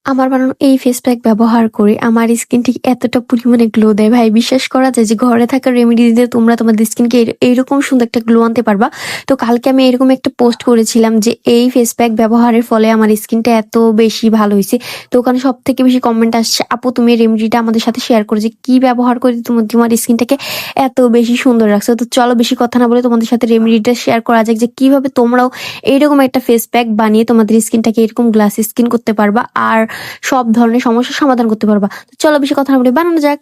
আমার বানানো এই ফেস প্যাক ব্যবহার করে আমার স্কিন ঠিক এতটা পরিমাণে গ্লো দেয় ভাই, বিশ্বাস করা যায় যে ঘরে থাকা রেমেডি দিয়ে তোমরা তোমাদের স্কিনকে এইরকম সুন্দর একটা গ্লো আনতে পারবা। তো কালকে আমি এরকম একটা পোস্ট করেছিলাম যে এই ফেস প্যাক ব্যবহারের ফলে আমার স্কিনটা এত বেশি ভালো হয়েছে। তো ওখানে সব থেকে বেশি কমেন্ট আসছে, আপু তুমি এই রেমেডিটা আমাদের সাথে শেয়ার করো যে কি ব্যবহার করে তোমার তোমার স্কিনটাকে এত বেশি সুন্দর রাখছো। তো চলো বেশি কথা না বলে তোমাদের সাথে রেমেডিটা শেয়ার করা যাক যে কিভাবে তোমরাও এইরকম একটা ফেস প্যাক বানিয়ে তোমাদের স্কিনটাকে এরকম গ্লাস স্কিন করতে পারবা আর সব ধরনের সমস্যার সমাধান করতে পারবা। তো চলো বেশি কথা না বলে বানানো যাক।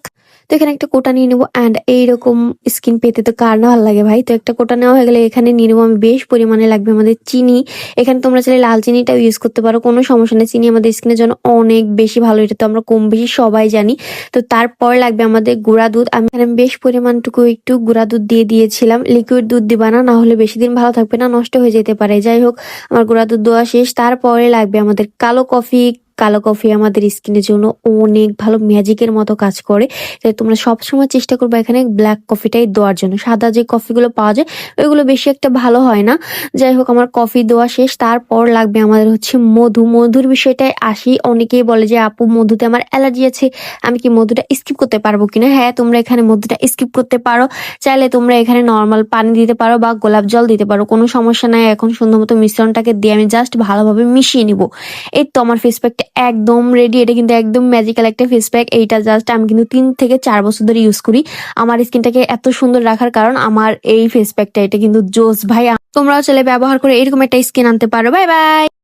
তো এখানে একটা কোটা নিয়ে নেবো অ্যান্ড এইরকম স্কিন পেতে তো কার না ভালো লাগে ভাই। তো একটা কোটা নেওয়া হয়ে গেলে এখানে নিয়ে নেবো আমি বেশ পরিমাণে লাগবে আমাদের চিনি। এখানে তোমরা চাইলে লাল চিনিটাও ইউজ করতে পারো, কোনো সমস্যা নেই। চিনি আমাদের স্কিনের জন্য অনেক বেশি ভালো, এটা তো আমরা কম বেশি সবাই জানি। তো তারপর লাগবে আমাদের গুঁড়া দুধ। আমি এখানে বেশ পরিমাণটুকু একটু গুঁড়া দুধ দিয়ে দিয়েছিলাম। লিকুইড দুধ দিবা না, না হলে বেশি দিন ভালো থাকবে না, নষ্ট হয়ে যেতে পারে। যাই হোক, আমার গুঁড়া দুধ দেওয়া শেষ। তারপরে লাগবে আমাদের কালো কফি। কালো কফি আমাদের স্কিনের জন্য অনেক ভালো, ম্যাজিকের মতো কাজ করে। তাই তোমরা সবসময় চেষ্টা করবে এখানে ব্ল্যাক কফিটাই দেওয়ার জন্য। সাদা যে কফিগুলো পাওয়া যায় ওইগুলো বেশি একটা ভালো হয় না। যাই হোক, আমার কফি দেওয়া শেষ। তারপর লাগবে আমাদের হচ্ছে মধু। মধুর বিষয়টায় আসি, অনেকেই বলে যে আপু মধুতে আমার অ্যালার্জি আছে, আমি কি মধুটা স্কিপ করতে পারবো কিনা। হ্যাঁ, তোমরা এখানে মধুটা স্কিপ করতে পারো। চাইলে তোমরা এখানে নর্মাল পানি দিতে পারো বা গোলাপ জল দিতে পারো, কোনো সমস্যা নাই। এখন সুন্দর মতো মিশ্রণটাকে দিয়ে আমি জাস্ট ভালোভাবে মিশিয়ে নিব। এই তো আমার ফেস প্যাকটা একদম রেডি। এটা কিন্তু একদম ম্যাজিক্যাল একটা ফেস প্যাক। এইটা জাস্ট আমি কিন্তু 3 থেকে 4 বছর ধরে ইউজ করি। আমার স্কিনটাকে এত সুন্দর রাখার কারণ আমার এই ফেস প্যাকটা। এটা কিন্তু জোস ভাই, তোমরাও চাইলে ব্যবহার করে এরকম একটা স্কিন আনতে পারো। Bye bye.